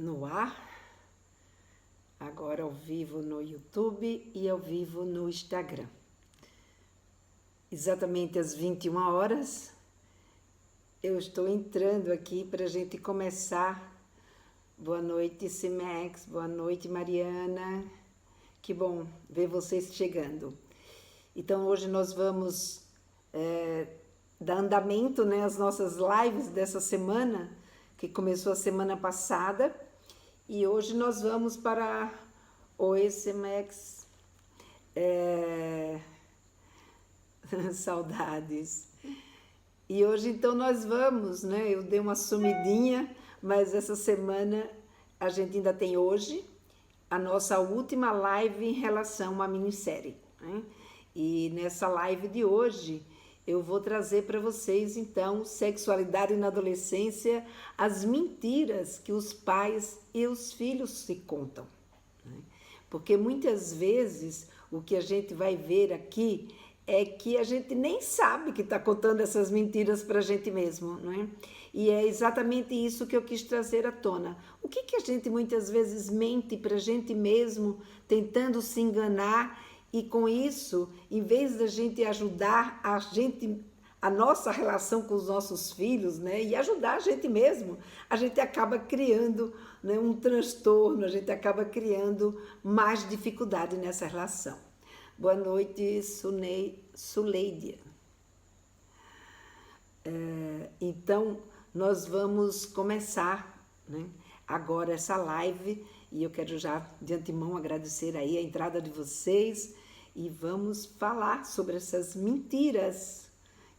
no ar, agora ao vivo no YouTube e ao vivo no Instagram. Exatamente às 21 horas, eu estou entrando aqui para a gente começar. Boa noite, Cimex, boa noite, Mariana. Que bom ver vocês chegando. Então, hoje nós vamos dar andamento, né, às nossas lives dessa semana, que começou a semana passada. E hoje nós vamos para o Cimex. Saudades. E hoje, então, nós vamos, né? Eu dei uma sumidinha, mas essa semana a gente ainda tem hoje a nossa última live em relação à minissérie, né? E nessa live de hoje eu vou trazer para vocês, então, sexualidade na adolescência, as mentiras que os pais e os filhos se contam, né? Porque muitas vezes o que a gente vai ver aqui é que a gente nem sabe que está contando essas mentiras para a gente mesmo, não é? E é exatamente isso que eu quis trazer à tona. O que a gente muitas vezes mente para a gente mesmo, tentando se enganar, e com isso, em vez da gente ajudar a nossa relação com os nossos filhos, né, e ajudar a gente mesmo, a gente acaba criando, né, um transtorno, a gente acaba criando mais dificuldade nessa relação. Boa noite, Suleidia. Então, nós vamos começar, né, agora essa live, e eu quero já de antemão agradecer aí a entrada de vocês, e vamos falar sobre essas mentiras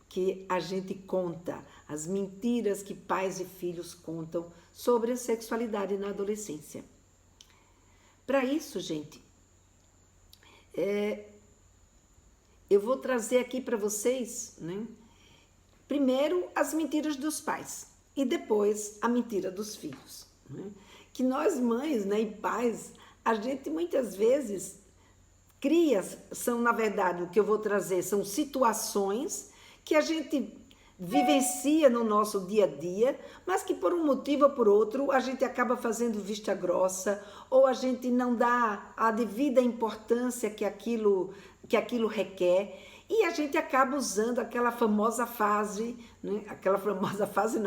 que a gente conta, as mentiras que pais e filhos contam sobre a sexualidade na adolescência. Para isso, gente, eu vou trazer aqui para vocês, né, primeiro as mentiras dos pais e depois a mentira dos filhos, né? Que nós mães, né, e pais, a gente muitas vezes cria, são na verdade o que eu vou trazer são situações que a gente vivencia no nosso dia a dia, mas que por um motivo ou por outro a gente acaba fazendo vista grossa, ou a gente não dá a devida importância que aquilo requer, e a gente acaba usando aquela famosa frase, né?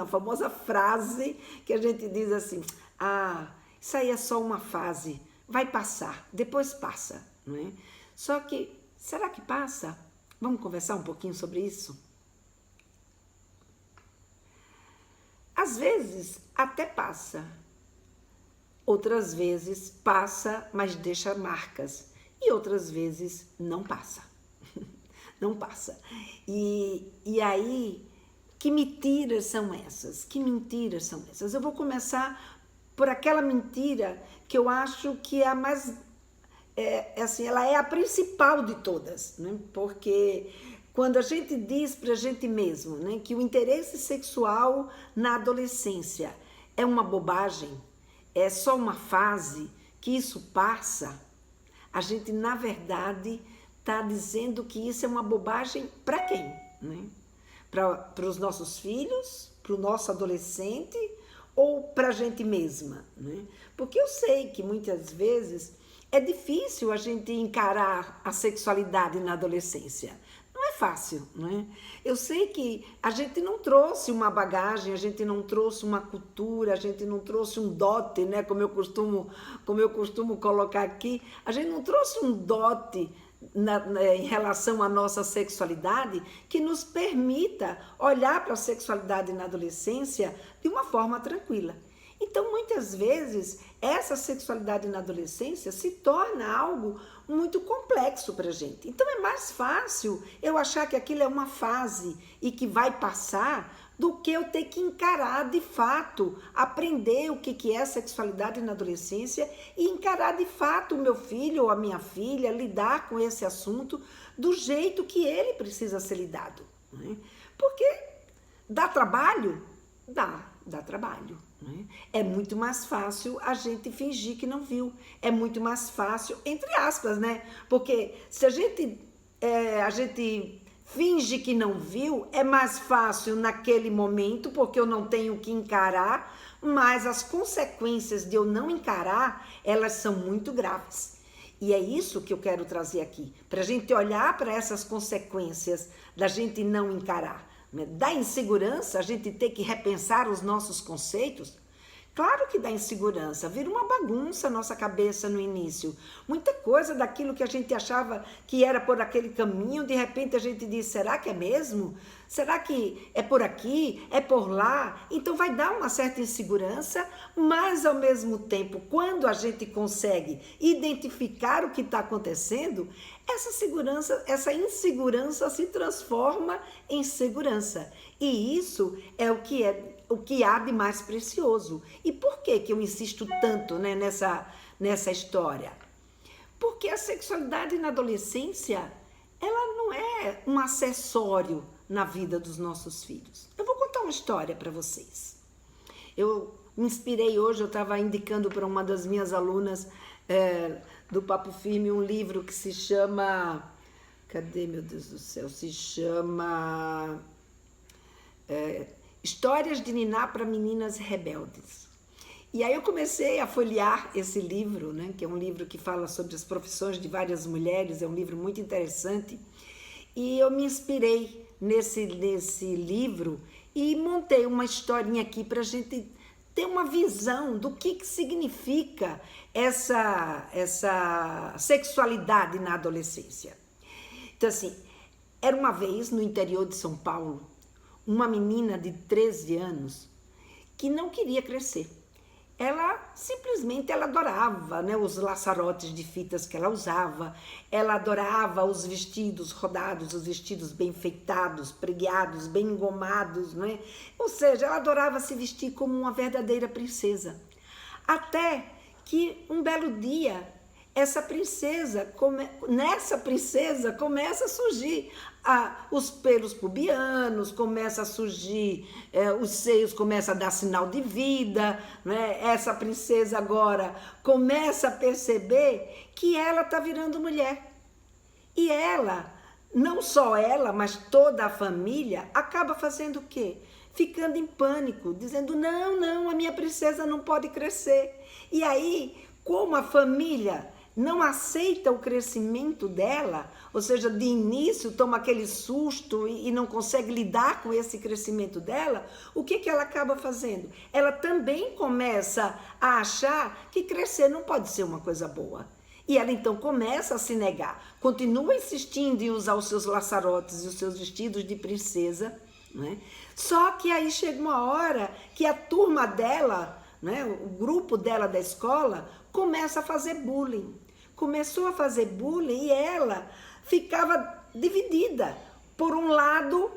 Famosa frase que a gente diz assim: ah, isso aí é só uma fase, vai passar, depois passa, não é? Só que, será que passa? Vamos conversar um pouquinho sobre isso? Às vezes até passa, outras vezes passa, mas deixa marcas, e outras vezes não passa. Não passa. E aí, que mentiras são essas? Que mentiras são essas? Eu vou começar por aquela mentira que eu acho que é a mais, ela é a principal de todas, né? Porque quando a gente diz para a gente mesmo, né, que o interesse sexual na adolescência é uma bobagem, é só uma fase, que isso passa, a gente, na verdade, está dizendo que isso é uma bobagem para quem? Né? Para os nossos filhos, para o nosso adolescente ou para a gente mesma? Né? Porque eu sei que muitas vezes é difícil a gente encarar a sexualidade na adolescência. Não é fácil, não é? Eu sei que a gente não trouxe uma bagagem, a gente não trouxe uma cultura, a gente não trouxe um dote, né? Como eu costumo colocar aqui, a gente não trouxe um dote em relação à nossa sexualidade que nos permita olhar para a sexualidade na adolescência de uma forma tranquila. Então, muitas vezes, essa sexualidade na adolescência se torna algo muito complexo para a gente. Então, é mais fácil eu achar que aquilo é uma fase e que vai passar do que eu ter que encarar de fato, aprender o que é sexualidade na adolescência e encarar de fato o meu filho ou a minha filha, lidar com esse assunto do jeito que ele precisa ser lidado, né? Porque dá trabalho? Dá trabalho, né? É muito mais fácil a gente fingir que não viu, é muito mais fácil, entre aspas, né? Porque se a gente finge que não viu, é mais fácil naquele momento, porque eu não tenho que encarar, mas as consequências de eu não encarar, elas são muito graves. E é isso que eu quero trazer aqui, para a gente olhar para essas consequências da gente não encarar, né? Da insegurança, a gente ter que repensar os nossos conceitos. Claro que dá insegurança, vira uma bagunça a nossa cabeça no início. Muita coisa daquilo que a gente achava que era por aquele caminho, de repente a gente diz, será que é mesmo? Será que é por aqui? É por lá? Então vai dar uma certa insegurança, mas ao mesmo tempo, quando a gente consegue identificar o que está acontecendo, essa insegurança se transforma em segurança. E isso é o que há de mais precioso. E por que eu insisto tanto, né, nessa história? Porque a sexualidade na adolescência, ela não é um acessório na vida dos nossos filhos. Eu vou contar uma história para vocês. Eu me inspirei hoje, eu estava indicando para uma das minhas alunas do Papo Firme um livro que se chama... Cadê, meu Deus do céu? Se chama... Histórias de Niná para Meninas Rebeldes. E aí eu comecei a folhear esse livro, né, que é um livro que fala sobre as profissões de várias mulheres, é um livro muito interessante. E eu me inspirei nesse livro e montei uma historinha aqui para a gente ter uma visão do que significa essa sexualidade na adolescência. Então, assim, era uma vez no interior de São Paulo, uma menina de 13 anos que não queria crescer. Ela simplesmente adorava, né, os laçarotes de fitas que ela usava, ela adorava os vestidos rodados, os vestidos bem feitados, pregueados, bem engomados, né? Ou seja, ela adorava se vestir como uma verdadeira princesa. Até que um belo dia, nessa princesa começa a surgir os pelos pubianos, começa a surgir, os seios começam a dar sinal de vida, né? Essa princesa agora começa a perceber que ela está virando mulher. E ela, não só ela, mas toda a família, acaba fazendo o quê? Ficando em pânico, dizendo, não, a minha princesa não pode crescer. E aí, como a família não aceita o crescimento dela, ou seja, de início toma aquele susto e não consegue lidar com esse crescimento dela, o que ela acaba fazendo? Ela também começa a achar que crescer não pode ser uma coisa boa. E ela então começa a se negar, continua insistindo em usar os seus laçarotes e os seus vestidos de princesa, né? Só que aí chega uma hora que a turma dela, né, o grupo dela da escola, começa a fazer bullying. Começou a fazer bullying e ela ficava dividida. Por um lado,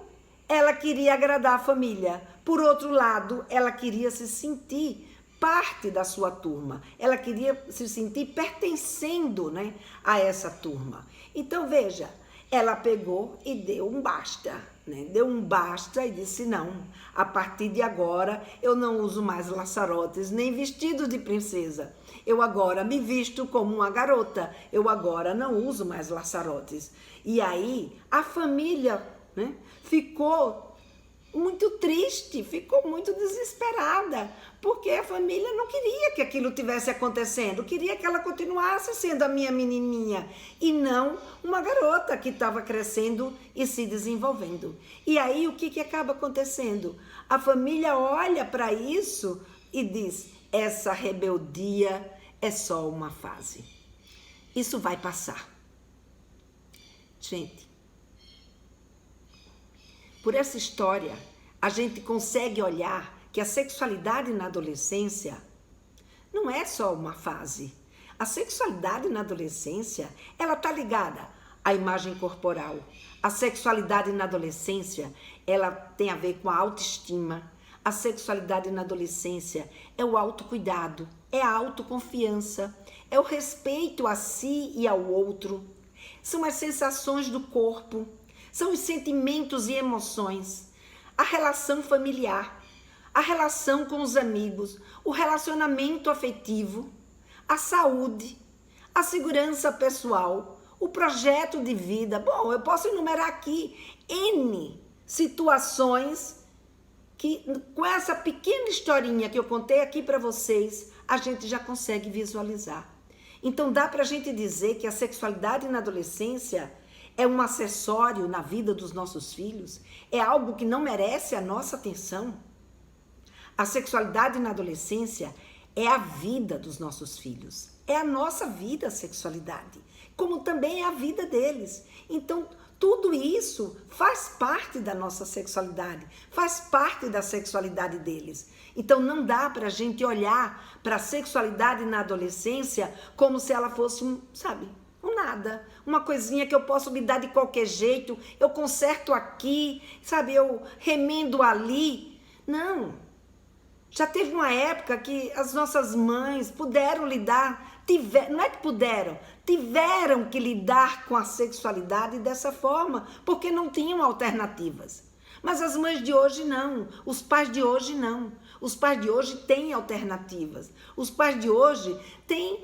ela queria agradar a família. Por outro lado, ela queria se sentir parte da sua turma. Ela queria se sentir pertencendo, né, a essa turma. Então, veja, ela pegou e deu um basta, né? Deu um basta e disse, não, a partir de agora eu não uso mais laçarotes nem vestido de princesa. Eu agora me visto como uma garota, eu agora não uso mais laçarotes. E aí a família, né, ficou muito triste, ficou muito desesperada, porque a família não queria que aquilo tivesse acontecendo, queria que ela continuasse sendo a minha menininha e não uma garota que estava crescendo e se desenvolvendo. E aí o que acaba acontecendo? A família olha para isso e diz, essa rebeldia é só uma fase. Isso vai passar. Gente, por essa história, a gente consegue olhar que a sexualidade na adolescência não é só uma fase. A sexualidade na adolescência, ela está ligada à imagem corporal. A sexualidade na adolescência, ela tem a ver com a autoestima. A sexualidade na adolescência é o autocuidado, é a autoconfiança, é o respeito a si e ao outro. São as sensações do corpo, são os sentimentos e emoções, a relação familiar, a relação com os amigos, o relacionamento afetivo, a saúde, a segurança pessoal, o projeto de vida. Bom, eu posso enumerar aqui N situações que, com essa pequena historinha que eu contei aqui para vocês, a gente já consegue visualizar. Então dá para a gente dizer que a sexualidade na adolescência é um acessório na vida dos nossos filhos? É algo que não merece a nossa atenção? A sexualidade na adolescência é a vida dos nossos filhos. É a nossa vida, a sexualidade, como também é a vida deles. Então, tudo isso faz parte da nossa sexualidade, faz parte da sexualidade deles. Então, não dá para a gente olhar para a sexualidade na adolescência como se ela fosse um nada. Uma coisinha que eu posso lidar de qualquer jeito, eu conserto aqui, eu remendo ali. Não. Já teve uma época que as nossas mães puderam lidar, não é que puderam, tiveram que lidar com a sexualidade dessa forma, porque não tinham alternativas. Mas as mães de hoje não, os pais de hoje não. Os pais de hoje têm alternativas. Os pais de hoje têm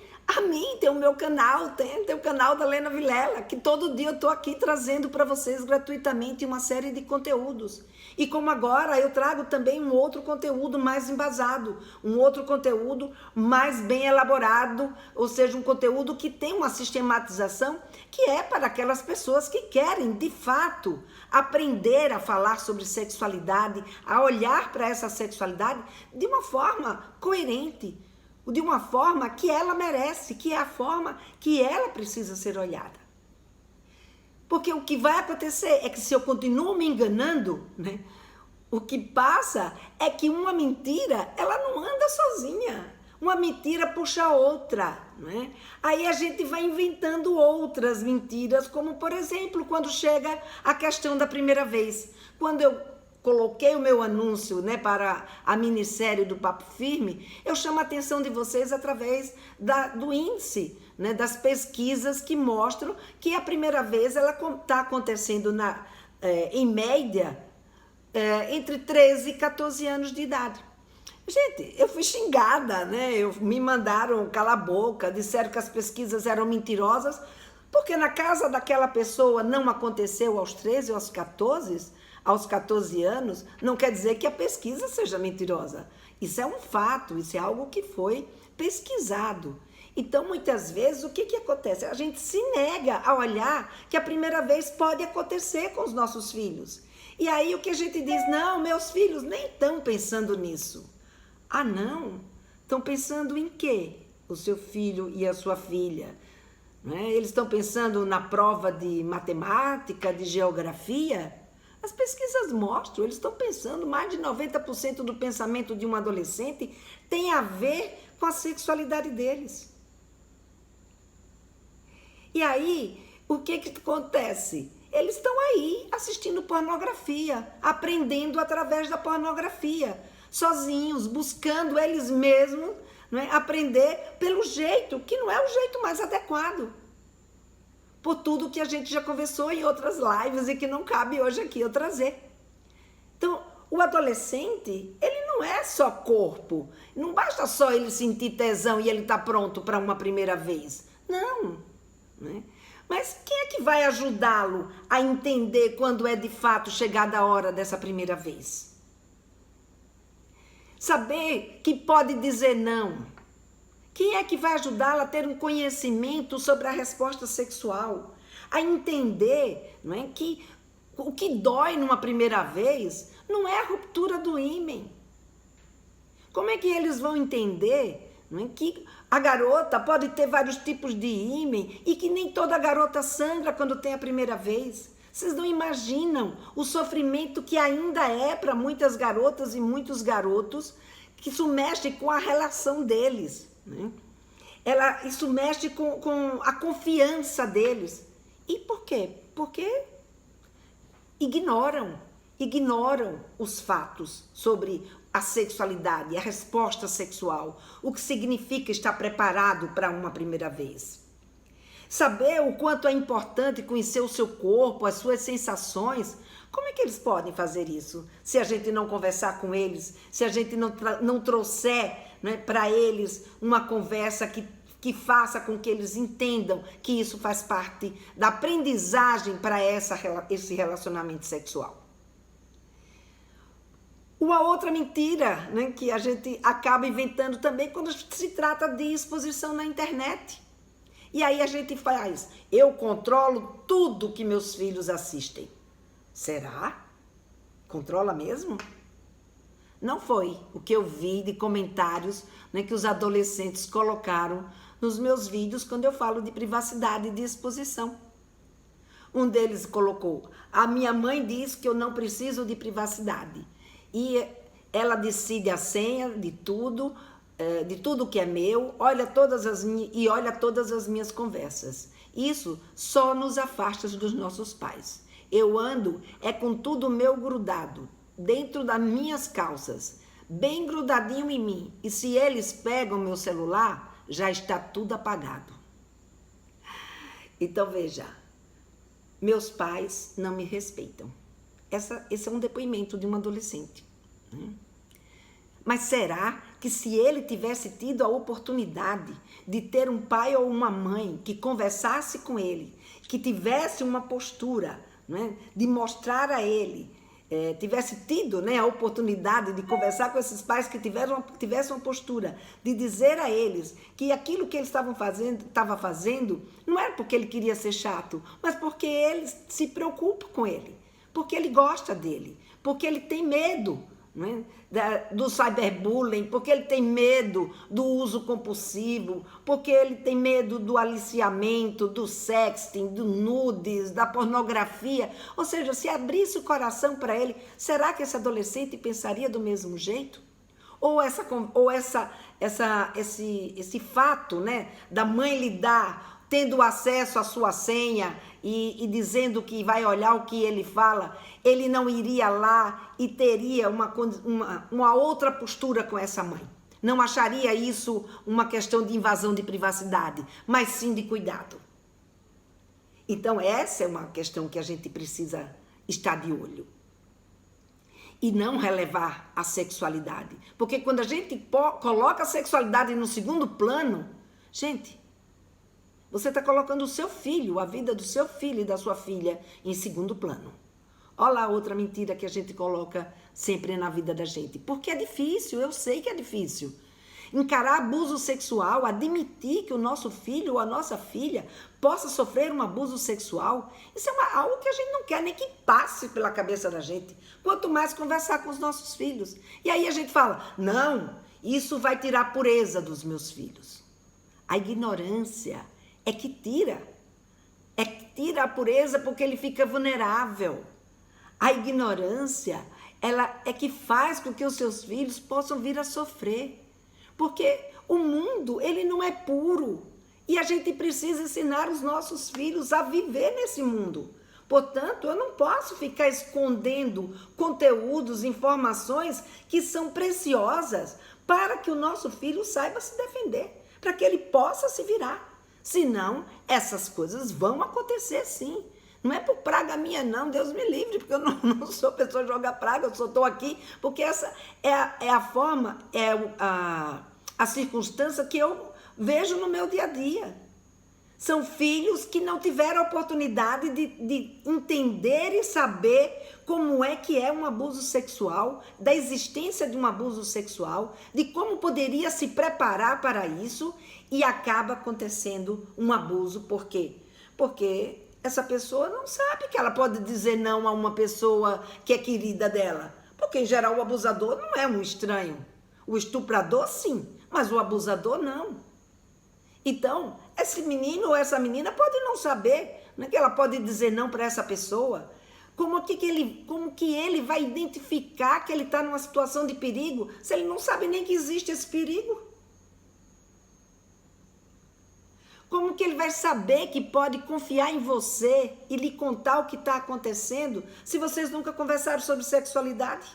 tem o meu canal, tem o canal da Lena Vilela, que todo dia eu estou aqui trazendo para vocês gratuitamente uma série de conteúdos. E como agora eu trago também um outro conteúdo mais embasado, um outro conteúdo mais bem elaborado, ou seja, um conteúdo que tem uma sistematização que é para aquelas pessoas que querem, de fato, aprender a falar sobre sexualidade, a olhar para essa sexualidade de uma forma coerente, de uma forma que ela merece, que é a forma que ela precisa ser olhada. Porque o que vai acontecer é que se eu continuo me enganando, o que passa é que uma mentira, ela não anda sozinha. Uma mentira puxa outra, Aí a gente vai inventando outras mentiras, como por exemplo, quando chega a questão da primeira vez. Quando eu coloquei o meu anúncio para a minissérie do Papo Firme, eu chamo a atenção de vocês através do índice, das pesquisas que mostram que a primeira vez ela está acontecendo em média entre 13 e 14 anos de idade. Gente, eu fui xingada, me mandaram calar a boca, disseram que as pesquisas eram mentirosas, porque na casa daquela pessoa não aconteceu aos 13 ou aos 14 anos, não quer dizer que a pesquisa seja mentirosa. Isso é um fato, isso é algo que foi pesquisado. Então, muitas vezes, o que acontece? A gente se nega a olhar que a primeira vez pode acontecer com os nossos filhos. E aí o que a gente diz? Não, meus filhos nem estão pensando nisso. Ah, não? Estão pensando em quê? O seu filho e a sua filha. Eles estão pensando na prova de matemática, de geografia? As pesquisas mostram, eles estão pensando, mais de 90% do pensamento de um adolescente tem a ver com a sexualidade deles. E aí, o que acontece? Eles estão aí assistindo pornografia, aprendendo através da pornografia, sozinhos, buscando eles mesmos aprender pelo jeito, que não é o jeito mais adequado. Por tudo que a gente já conversou em outras lives e que não cabe hoje aqui eu trazer. Então, o adolescente, ele não é só corpo. Não basta só ele sentir tesão e ele está pronto para uma primeira vez. Não. Mas quem é que vai ajudá-lo a entender quando é de fato chegada a hora dessa primeira vez? Saber que pode dizer não. Quem é que vai ajudá-la a ter um conhecimento sobre a resposta sexual? A entender que o que dói numa primeira vez não é a ruptura do ímen. Como é que eles vão entender que a garota pode ter vários tipos de ímen e que nem toda garota sangra quando tem a primeira vez? Vocês não imaginam o sofrimento que ainda é para muitas garotas e muitos garotos, que isso mexe com a relação deles. Isso mexe com a confiança deles. E por quê? Porque ignoram os fatos sobre a sexualidade, a resposta sexual, o que significa estar preparado para uma primeira vez. Saber o quanto é importante conhecer o seu corpo, as suas sensações. Como é que eles podem fazer isso? Se a gente não conversar com eles, se a gente não trouxer para eles uma conversa que que faça com que eles entendam que isso faz parte da aprendizagem para esse relacionamento sexual. Uma outra mentira, né, que a gente acaba inventando também quando se trata de exposição na internet. E aí a gente faz, eu controlo tudo que meus filhos assistem. Será? Controla mesmo? Não foi o que eu vi de comentários, né, que os adolescentes colocaram nos meus vídeos quando eu falo de privacidade e de exposição. Um deles colocou, a minha mãe diz que eu não preciso de privacidade. E ela decide a senha de tudo que é meu, olha todas as minhas conversas. Isso só nos afasta dos nossos pais. Eu ando com tudo meu grudado, dentro das minhas calças, bem grudadinho em mim. E se eles pegam meu celular, já está tudo apagado. Então veja, meus pais não me respeitam. Esse é um depoimento de um adolescente. Mas será que se ele tivesse tido a oportunidade de ter um pai ou uma mãe que conversasse com ele, que tivesse uma postura, né, de mostrar a ele, tivesse tido, né, a oportunidade de conversar com esses pais que tivessem uma postura, de dizer a eles que aquilo que eles estava fazendo, não era porque ele queria ser chato, mas porque ele se preocupa com ele, porque ele gosta dele, porque ele tem medo, né, do cyberbullying, porque ele tem medo do uso compulsivo, porque ele tem medo do aliciamento, do sexting, do nudes, da pornografia. Ou seja, se abrisse o coração para ele, será que esse adolescente pensaria do mesmo jeito? Ou esse fato, né, da mãe lhe dar, tendo acesso à sua senha e dizendo que vai olhar o que ele fala, ele não iria lá e teria uma outra postura com essa mãe. Não acharia isso uma questão de invasão de privacidade, mas sim de cuidado. Então essa é uma questão que a gente precisa estar de olho. E não relevar a sexualidade. Porque quando a gente coloca a sexualidade no segundo plano, gente, você está colocando o seu filho, a vida do seu filho e da sua filha em segundo plano. Olha lá outra mentira que a gente coloca sempre na vida da gente. Porque é difícil, eu sei que é difícil. Encarar abuso sexual, admitir que o nosso filho ou a nossa filha possa sofrer um abuso sexual, isso é algo que a gente não quer nem que passe pela cabeça da gente. Quanto mais conversar com os nossos filhos. E aí a gente fala, não, isso vai tirar a pureza dos meus filhos. A ignorância é que tira a pureza porque ele fica vulnerável. A ignorância, ela é que faz com que os seus filhos possam vir a sofrer. Porque o mundo, ele não é puro. E a gente precisa ensinar os nossos filhos a viver nesse mundo. Portanto, eu não posso ficar escondendo conteúdos, informações que são preciosas para que o nosso filho saiba se defender, para que ele possa se virar. Senão, essas coisas vão acontecer sim. Não é por praga minha não, Deus me livre, porque eu não sou pessoa de jogar praga, eu só estou aqui, porque essa é a forma, a circunstância que eu vejo no meu dia a dia. São filhos que não tiveram a oportunidade de entender e saber como é que é um abuso sexual, da existência de um abuso sexual, de como poderia se preparar para isso e acaba acontecendo um abuso. Por quê? Porque essa pessoa não sabe que ela pode dizer não a uma pessoa que é querida dela. Porque, em geral, o abusador não é um estranho. O estuprador, sim, mas o abusador, não. Então, esse menino ou essa menina pode não saber, né, que ela pode dizer não para essa pessoa. Como que ele vai identificar que ele está numa situação de perigo se ele não sabe nem que existe esse perigo? Como que ele vai saber que pode confiar em você e lhe contar o que está acontecendo se vocês nunca conversaram sobre sexualidade?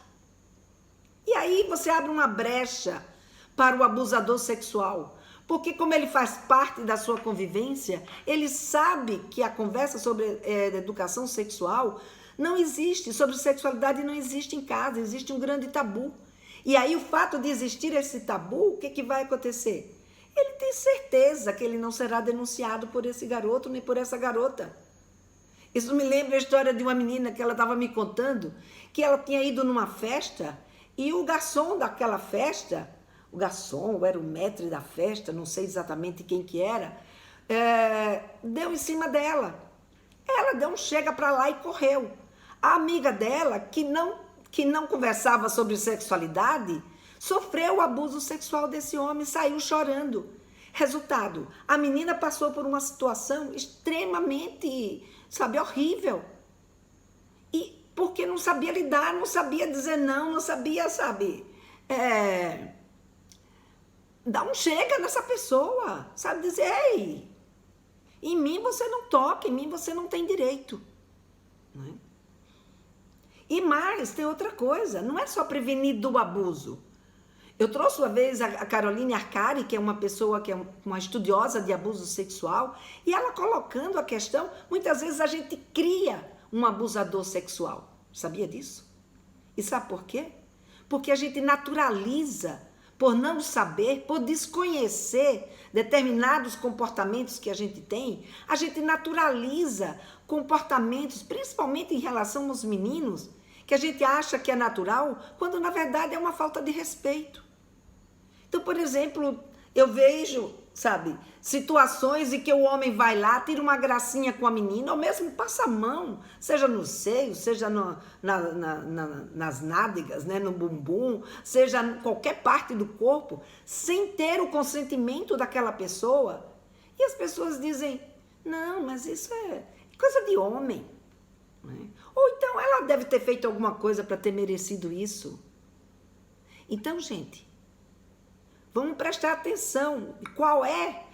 E aí você abre uma brecha para o abusador sexual. Porque como ele faz parte da sua convivência, ele sabe que a conversa sobre educação sexual não existe, sobre sexualidade não existe em casa, existe um grande tabu. E aí o fato de existir esse tabu, o que vai acontecer? ele tem certeza que ele não será denunciado por esse garoto nem por essa garota. Isso me lembra a história de uma menina que ela estava me contando, que ela tinha ido numa festa e o garçom daquela festa, o garçom ou era o maître da festa, não sei exatamente quem que era, deu em cima dela. Ela deu um chega para lá e correu. A amiga dela, que não conversava sobre sexualidade, sofreu o abuso sexual desse homem e saiu chorando. Resultado, a menina passou por uma situação extremamente, horrível. E porque não sabia lidar, não sabia dizer não sabia, dar um chega nessa pessoa, dizer, ei, em mim você não toca, em mim você não tem direito. Não é? E mais, tem outra coisa, não é só prevenir do abuso. Eu trouxe uma vez a Caroline Arcari, que é uma pessoa que é uma estudiosa de abuso sexual, e ela colocando a questão, muitas vezes a gente cria um abusador sexual. Sabia disso? E sabe por quê? Porque a gente naturaliza, por não saber, por desconhecer determinados comportamentos que a gente tem, a gente naturaliza comportamentos, principalmente em relação aos meninos, que a gente acha que é natural, quando na verdade é uma falta de respeito. Então, por exemplo, eu vejo, situações em que o homem vai lá, tira uma gracinha com a menina, ou mesmo passa a mão, seja no seio, seja nas nádegas, né, no bumbum, seja em qualquer parte do corpo, sem ter o consentimento daquela pessoa. E as pessoas dizem, não, mas isso é coisa de homem. Né? Ou então ela deve ter feito alguma coisa para ter merecido isso. Então, gente, vamos prestar atenção. Qual é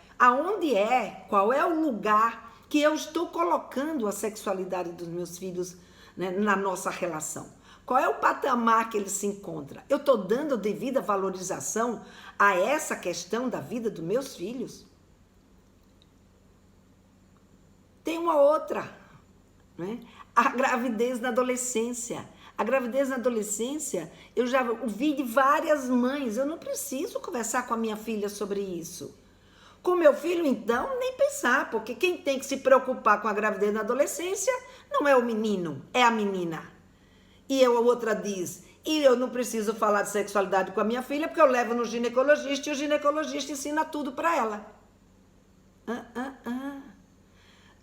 o lugar que eu estou colocando a sexualidade dos meus filhos, né, na nossa relação? Qual é o patamar que ele se encontra? Eu estou dando devida valorização a essa questão da vida dos meus filhos? Tem uma outra, né? A gravidez na adolescência. A gravidez na adolescência, eu já ouvi de várias mães, eu não preciso conversar com a minha filha sobre isso. Com meu filho, então, nem pensar, porque quem tem que se preocupar com a gravidez na adolescência não é o menino, é a menina. E a outra diz, e eu não preciso falar de sexualidade com a minha filha, porque eu levo no ginecologista e o ginecologista ensina tudo para ela.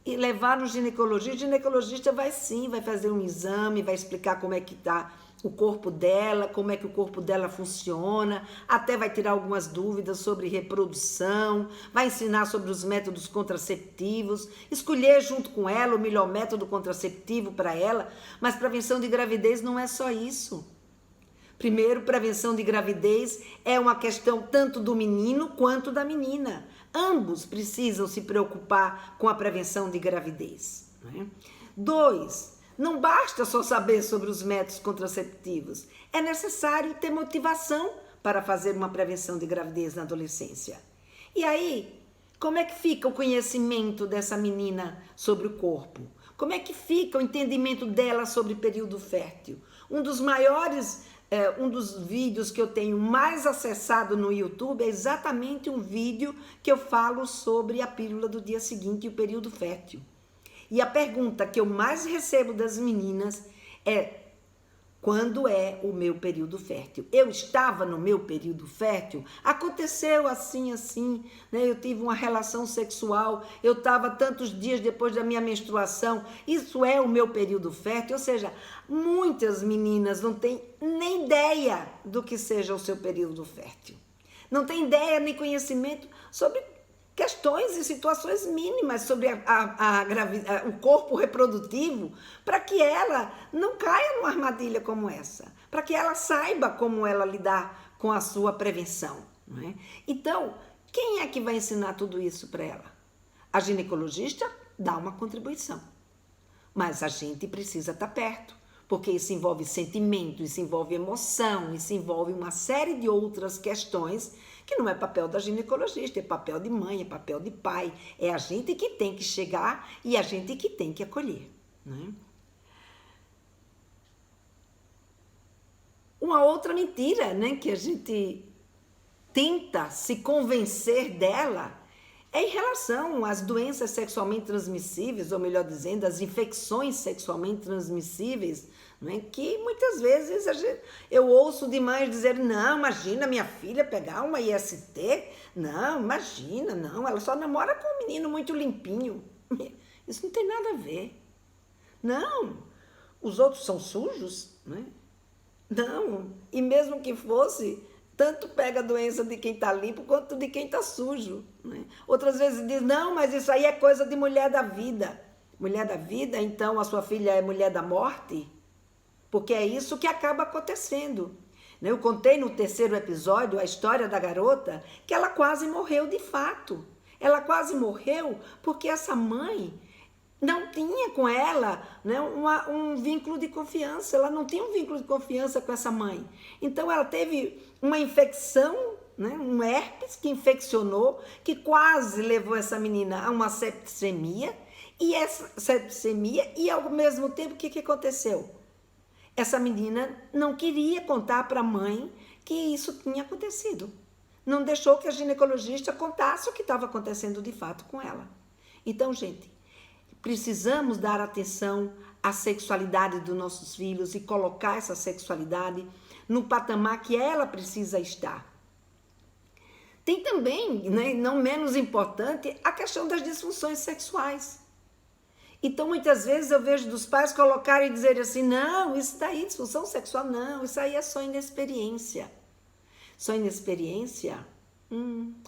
E levar no ginecologista, o ginecologista vai fazer um exame, vai explicar como é que está o corpo dela, como é que o corpo dela funciona, até vai tirar algumas dúvidas sobre reprodução, vai ensinar sobre os métodos contraceptivos, escolher junto com ela o melhor método contraceptivo para ela, mas prevenção de gravidez não é só isso. Primeiro, prevenção de gravidez é uma questão tanto do menino quanto da menina. Ambos precisam se preocupar com a prevenção de gravidez. Né? 2, não basta só saber sobre os métodos contraceptivos. É necessário ter motivação para fazer uma prevenção de gravidez na adolescência. E aí, como é que fica o conhecimento dessa menina sobre o corpo? Como é que fica o entendimento dela sobre o período fértil? Um dos vídeos que eu tenho mais acessado no YouTube é exatamente um vídeo que eu falo sobre a pílula do dia seguinte e o período fértil. E a pergunta que eu mais recebo das meninas é: quando é o meu período fértil? Eu estava no meu período fértil? Aconteceu assim, né? Eu tive uma relação sexual, eu estava tantos dias depois da minha menstruação, isso é o meu período fértil? Ou seja, muitas meninas não têm nem ideia do que seja o seu período fértil. Não tem ideia nem conhecimento sobre questões e situações mínimas sobre o corpo reprodutivo, para que ela não caia numa armadilha como essa, para que ela saiba como ela lidar com a sua prevenção. Não é? Então, quem é que vai ensinar tudo isso para ela? A ginecologista dá uma contribuição, mas a gente precisa estar perto, porque isso envolve sentimento, isso envolve emoção, isso envolve uma série de outras questões que não é papel da ginecologista, é papel de mãe, é papel de pai, é a gente que tem que chegar e a gente que tem que acolher. Né? Uma outra mentira, né, que a gente tenta se convencer dela é em relação às doenças sexualmente transmissíveis, ou melhor dizendo, as infecções sexualmente transmissíveis, né? Que muitas vezes eu ouço de mães dizer, não, imagina minha filha pegar uma IST, não, imagina, não, ela só namora com um menino muito limpinho. Isso não tem nada a ver. Não, os outros são sujos, né? Não, e mesmo que fosse, tanto pega a doença de quem está limpo quanto de quem está sujo, né? Outras vezes diz, não, mas isso aí é coisa de mulher da vida. Mulher da vida, então a sua filha é mulher da morte? Porque é isso que acaba acontecendo. Eu contei no 3º episódio a história da garota que ela quase morreu de fato. Ela quase morreu porque essa mãe não tinha com ela, né, um vínculo de confiança. Ela não tinha um vínculo de confiança com essa mãe. Então ela teve uma infecção, né, um herpes que infeccionou, que quase levou essa menina a uma septicemia. E essa septicemia, e ao mesmo tempo, o que aconteceu? Essa menina não queria contar para a mãe que isso tinha acontecido. Não deixou que a ginecologista contasse o que estava acontecendo de fato com ela. Então, gente, precisamos dar atenção à sexualidade dos nossos filhos e colocar essa sexualidade no patamar que ela precisa estar. Tem também, né, não menos importante, a questão das disfunções sexuais. Então, muitas vezes eu vejo dos pais colocarem e dizerem assim, não, isso daí, disfunção sexual, não, isso aí é só inexperiência. Só inexperiência?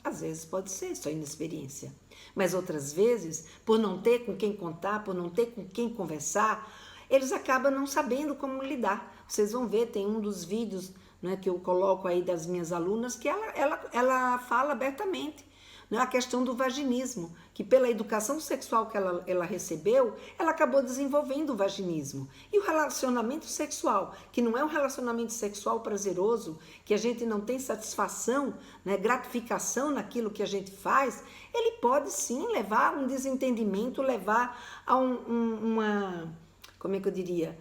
Às vezes pode ser só inexperiência. Mas outras vezes, por não ter com quem contar, por não ter com quem conversar, eles acabam não sabendo como lidar. Vocês vão ver, tem um dos vídeos, né, que eu coloco aí das minhas alunas, que ela fala abertamente, né, a questão do vaginismo, que pela educação sexual que ela recebeu, ela acabou desenvolvendo o vaginismo. E o relacionamento sexual, que não é um relacionamento sexual prazeroso, que a gente não tem satisfação, né, gratificação naquilo que a gente faz, ele pode sim levar a um desentendimento, levar a como é que eu diria?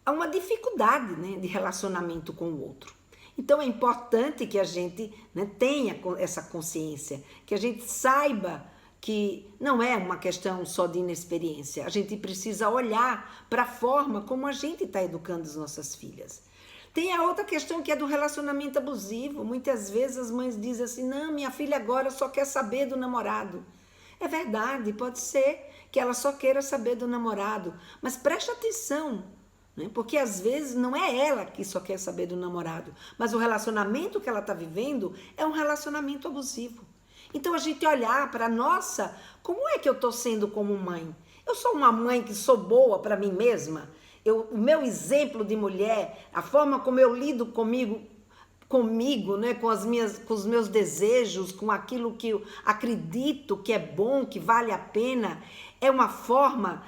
A uma dificuldade, né, de relacionamento com o outro. Então é importante que a gente, né, tenha essa consciência, que a gente saiba que não é uma questão só de inexperiência. A gente precisa olhar para a forma como a gente está educando as nossas filhas. Tem a outra questão que é do relacionamento abusivo. Muitas vezes as mães dizem assim, não, minha filha agora só quer saber do namorado. É verdade, pode ser que ela só queira saber do namorado, mas preste atenção, né? Porque às vezes não é ela que só quer saber do namorado, mas o relacionamento que ela está vivendo é um relacionamento abusivo. Então a gente olhar para, nossa, como é que eu estou sendo como mãe? Eu sou uma mãe que sou boa para mim mesma? O meu exemplo de mulher, a forma como eu lido comigo, né, com os meus desejos, com aquilo que eu acredito que é bom, que vale a pena, é uma forma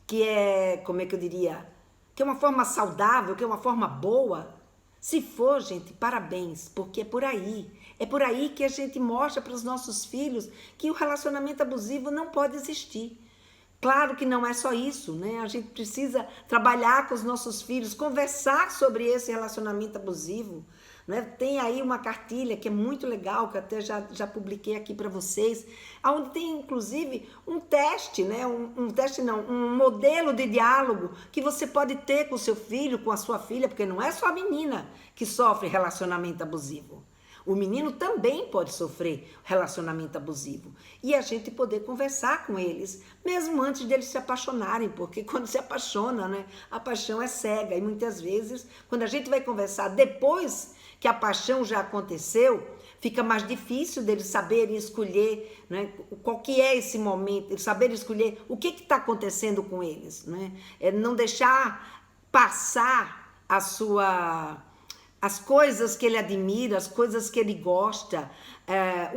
que é, como é que eu diria, que é uma forma saudável, que é uma forma boa. Se for, gente, parabéns, porque é por aí que a gente mostra para os nossos filhos que o relacionamento abusivo não pode existir. Claro que não é só isso, né? A gente precisa trabalhar com os nossos filhos, conversar sobre esse relacionamento abusivo, né? Tem aí uma cartilha que é muito legal, que eu até já publiquei aqui para vocês, onde tem inclusive um teste, né? Um modelo de diálogo que você pode ter com o seu filho, com a sua filha, porque não é só a menina que sofre relacionamento abusivo. O menino também pode sofrer relacionamento abusivo. E a gente poder conversar com eles, mesmo antes deles se apaixonarem, porque quando se apaixona, né, a paixão é cega. E muitas vezes, quando a gente vai conversar depois que a paixão já aconteceu, fica mais difícil deles saberem escolher, né, qual que é esse momento, eles saberem escolher o que está acontecendo com eles. Né? É não deixar passar as coisas que ele admira, as coisas que ele gosta,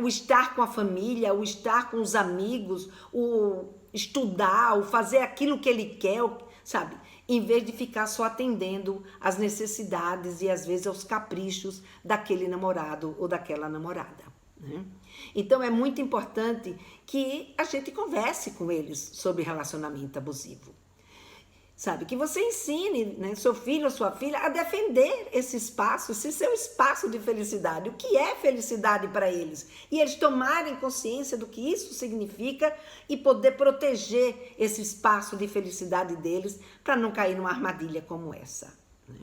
o estar com a família, o estar com os amigos, o estudar, o fazer aquilo que ele quer, sabe? Em vez de ficar só atendendo às necessidades e às vezes aos caprichos daquele namorado ou daquela namorada, né? Então é muito importante que a gente converse com eles sobre relacionamento abusivo. Sabe, que você ensine, né, seu filho ou sua filha a defender esse espaço, esse seu espaço de felicidade. O que é felicidade para eles? E eles tomarem consciência do que isso significa e poder proteger esse espaço de felicidade deles para não cair numa armadilha como essa, né?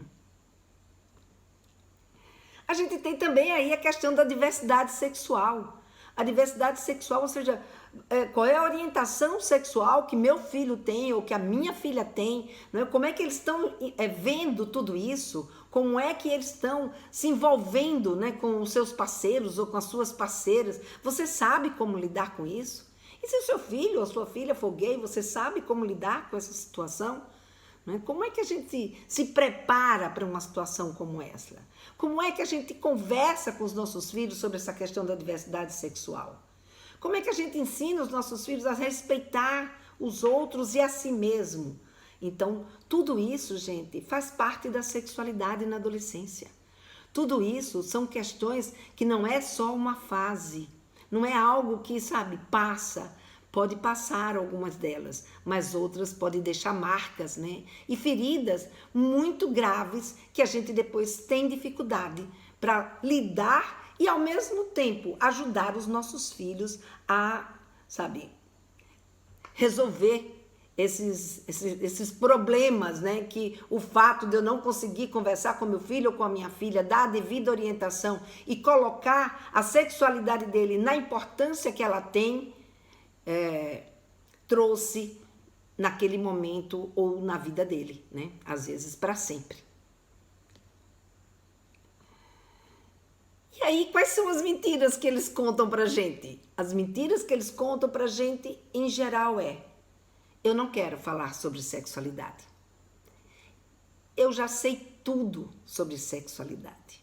A gente tem também aí a questão da diversidade sexual. A diversidade sexual, ou seja, qual é a orientação sexual que meu filho tem ou que a minha filha tem, né? Como é que eles estão vendo tudo isso, como é que eles estão se envolvendo, né, com os seus parceiros ou com as suas parceiras. Você sabe como lidar com isso? E se o seu filho ou sua filha for gay, você sabe como lidar com essa situação? Né? Como é que a gente se prepara para uma situação como essa? Como é que a gente conversa com os nossos filhos sobre essa questão da diversidade sexual? Como é que a gente ensina os nossos filhos a respeitar os outros e a si mesmo? Então, tudo isso, gente, faz parte da sexualidade na adolescência. Tudo isso são questões que não é só uma fase, não é algo que, sabe, passa. Pode passar algumas delas, mas outras podem deixar marcas, né? E feridas muito graves que a gente depois tem dificuldade para lidar e, ao mesmo tempo, ajudar os nossos filhos a, sabe, resolver esses problemas, né? Que o fato de eu não conseguir conversar com meu filho ou com a minha filha, dar a devida orientação e colocar a sexualidade dele na importância que ela tem, trouxe naquele momento ou na vida dele, né? Às vezes para sempre. E aí, quais são as mentiras que eles contam pra gente? As mentiras que eles contam pra gente, em geral, eu não quero falar sobre sexualidade. Eu já sei tudo sobre sexualidade.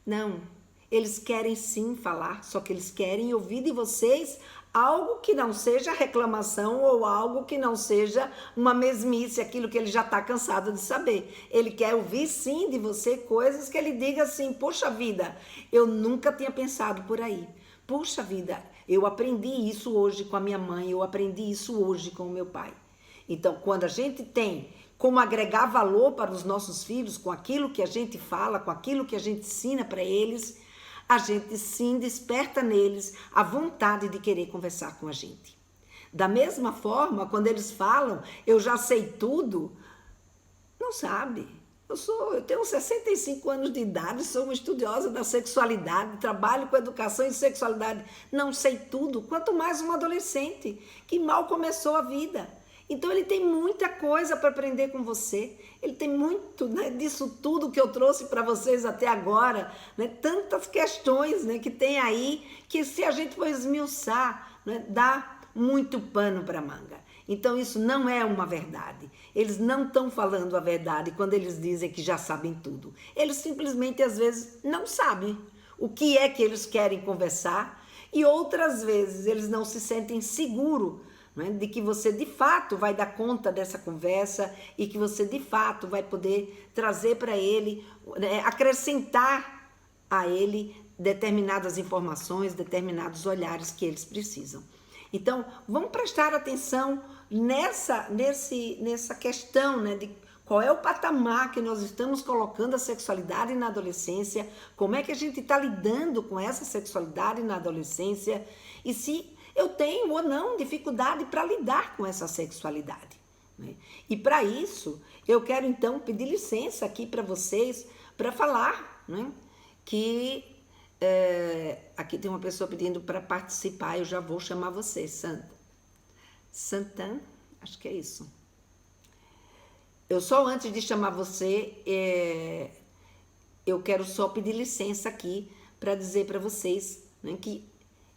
Não, eles querem sim falar, só que eles querem ouvir de vocês algo que não seja reclamação ou algo que não seja uma mesmice, aquilo que ele já está cansado de saber. Ele quer ouvir sim de você coisas que ele diga assim: poxa vida, eu nunca tinha pensado por aí. Puxa vida, eu aprendi isso hoje com a minha mãe, eu aprendi isso hoje com o meu pai. Então, quando a gente tem como agregar valor para os nossos filhos com aquilo que a gente fala, com aquilo que a gente ensina para eles, a gente sim desperta neles a vontade de querer conversar com a gente. Da mesma forma, quando eles falam, eu já sei tudo, não sabe. Eu tenho 65 anos de idade, sou uma estudiosa da sexualidade, trabalho com educação e sexualidade, não sei tudo, quanto mais um adolescente que mal começou a vida. Então ele tem muita coisa para aprender com você, ele tem muito, né, disso tudo que eu trouxe para vocês até agora, né, tantas questões, né, que tem aí, que se a gente for esmiuçar, né, dá muito pano para manga. Então isso não é uma verdade, eles não estão falando a verdade quando eles dizem que já sabem tudo. Eles simplesmente às vezes não sabem o que é que eles querem conversar e outras vezes eles não se sentem seguros, né, de que você de fato vai dar conta dessa conversa e que você de fato vai poder trazer para ele, né, acrescentar a ele determinadas informações, determinados olhares que eles precisam. Então, vamos prestar atenção nessa questão, né, de qual é o patamar que nós estamos colocando a sexualidade na adolescência, como é que a gente está lidando com essa sexualidade na adolescência e se eu tenho ou não dificuldade para lidar com essa sexualidade, né? E para isso, eu quero então pedir licença aqui para vocês para falar, né, que aqui tem uma pessoa pedindo para participar, eu já vou chamar você, Santan, acho que é isso. Eu só antes de chamar você, eu quero só pedir licença aqui para dizer para vocês, né, que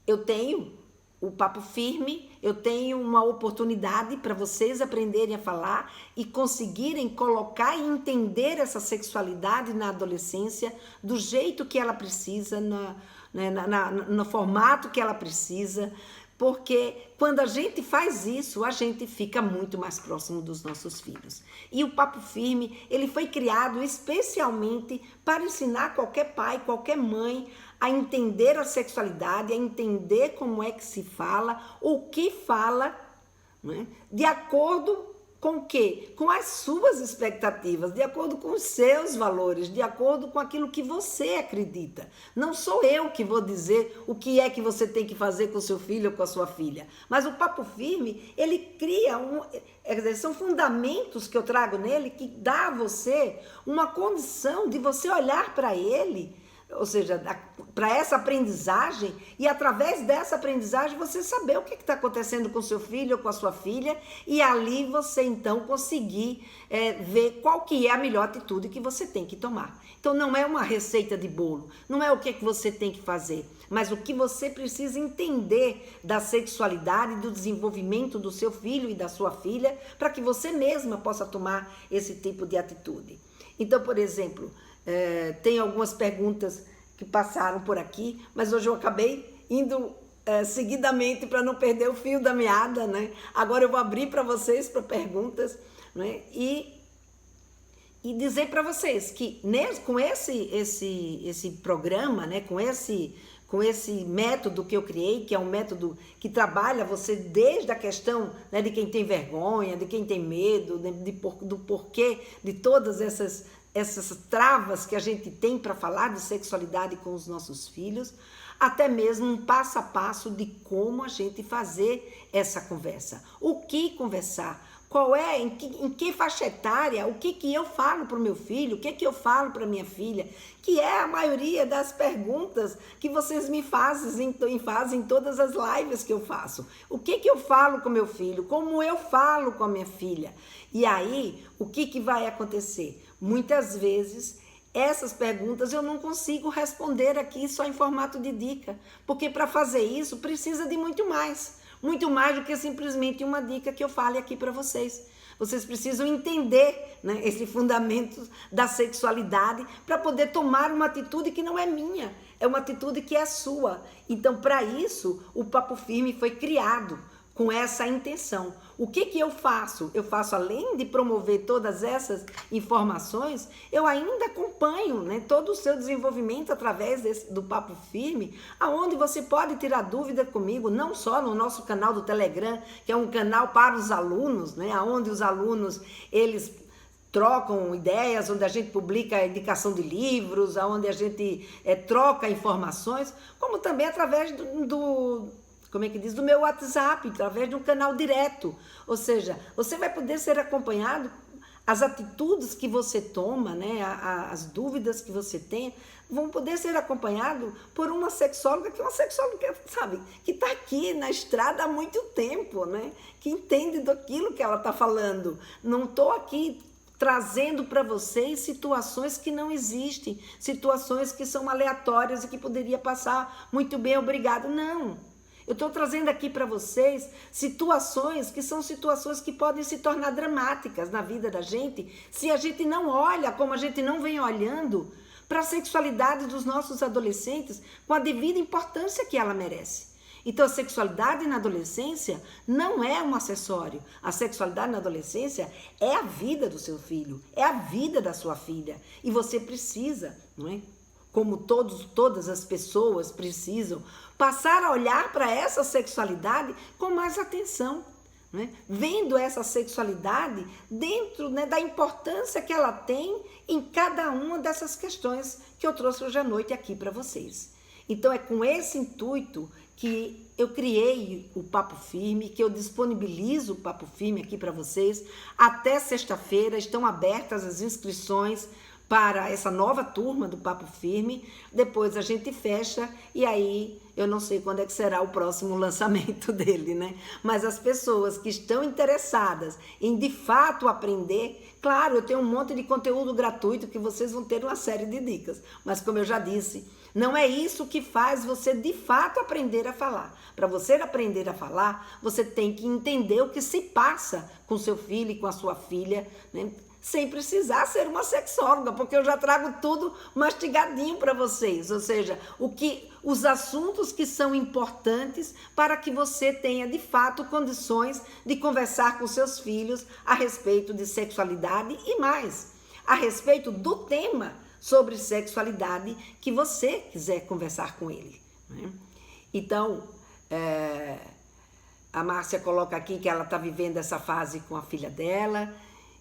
eu tenho o Papo Firme, eu tenho uma oportunidade para vocês aprenderem a falar e conseguirem colocar e entender essa sexualidade na adolescência do jeito que ela precisa, no formato que ela precisa, porque quando a gente faz isso, a gente fica muito mais próximo dos nossos filhos. E o Papo Firme, ele foi criado especialmente para ensinar qualquer pai, qualquer mãe a entender a sexualidade, a entender como é que se fala, o que fala, né, de acordo Com o quê? Com as suas expectativas, de acordo com os seus valores, de acordo com aquilo que você acredita. Não sou eu que vou dizer o que é que você tem que fazer com o seu filho ou com a sua filha. Mas o Papo Firme, ele cria são fundamentos que eu trago nele que dá a você uma condição de você olhar para ele, ou seja, para essa aprendizagem, e através dessa aprendizagem você saber o que está acontecendo com seu filho ou com a sua filha, e ali você então conseguir ver qual que é a melhor atitude que você tem que tomar. Então não é uma receita de bolo, não é o que você tem que fazer, mas o que você precisa entender da sexualidade, do desenvolvimento do seu filho e da sua filha, para que você mesma possa tomar esse tipo de atitude. Então, por exemplo, tem algumas perguntas que passaram por aqui, mas hoje eu acabei indo seguidamente para não perder o fio da meada, né? Agora eu vou abrir para vocês para perguntas, né? E dizer para vocês que com esse programa, né? Com esse método que eu criei, que é um método que trabalha você desde a questão, né, de quem tem vergonha, de quem tem medo, né, do porquê de todas essas travas que a gente tem para falar de sexualidade com os nossos filhos, até mesmo um passo a passo de como a gente fazer essa conversa. O que conversar? Qual é, em que faixa etária, o que eu falo para o meu filho, o que eu falo para minha filha, que é a maioria das perguntas que vocês me fazem em todas as lives que eu faço. O que eu falo com meu filho, como eu falo com a minha filha. E aí, o que vai acontecer? Muitas vezes, essas perguntas eu não consigo responder aqui só em formato de dica, porque para fazer isso precisa de muito mais do que simplesmente uma dica que eu fale aqui para vocês. Vocês precisam entender, né, esse fundamento da sexualidade para poder tomar uma atitude que não é minha, é uma atitude que é sua. Então, para isso, o Papo Firme foi criado com essa intenção. O que eu faço? Eu faço, além de promover todas essas informações, eu ainda acompanho, né, todo o seu desenvolvimento através do Papo Firme, aonde você pode tirar dúvida comigo, não só no nosso canal do Telegram, que é um canal para os alunos, né, onde os alunos, eles trocam ideias, onde a gente publica a indicação de livros, onde a gente troca informações, como também através do meu WhatsApp, através de um canal direto. Ou seja, você vai poder ser acompanhado, as atitudes que você toma, né, as dúvidas que você tem, vão poder ser acompanhado por uma sexóloga, sabe, que está aqui na estrada há muito tempo, né, que entende daquilo que ela está falando. Não estou aqui trazendo para vocês situações que não existem, situações que são aleatórias e que poderia passar muito bem, obrigado. Não. Eu estou trazendo aqui para vocês situações que podem se tornar dramáticas na vida da gente se a gente não olha, como a gente não vem olhando, para a sexualidade dos nossos adolescentes com a devida importância que ela merece. Então, a sexualidade na adolescência não é um acessório. A sexualidade na adolescência é a vida do seu filho, é a vida da sua filha. E você precisa, não é? Como todas as pessoas precisam, passar a olhar para essa sexualidade com mais atenção, né? Vendo essa sexualidade dentro, né, da importância que ela tem em cada uma dessas questões que eu trouxe hoje à noite aqui para vocês. Então é com esse intuito que eu criei o Papo Firme, que eu disponibilizo o Papo Firme aqui para vocês. Até sexta-feira estão abertas as inscrições para essa nova turma do Papo Firme. Depois a gente fecha e aí eu não sei quando é que será o próximo lançamento dele, né? Mas as pessoas que estão interessadas em de fato aprender, claro, eu tenho um monte de conteúdo gratuito que vocês vão ter uma série de dicas, mas como eu já disse, não é isso que faz você de fato aprender a falar. Para você aprender a falar, você tem que entender o que se passa com seu filho e com a sua filha, né? Sem precisar ser uma sexóloga, porque eu já trago tudo mastigadinho para vocês, ou seja, os assuntos que são importantes para que você tenha de fato condições de conversar com seus filhos a respeito de sexualidade e mais, a respeito do tema sobre sexualidade que você quiser conversar com ele, né? Então, A Márcia coloca aqui que ela está vivendo essa fase com a filha dela,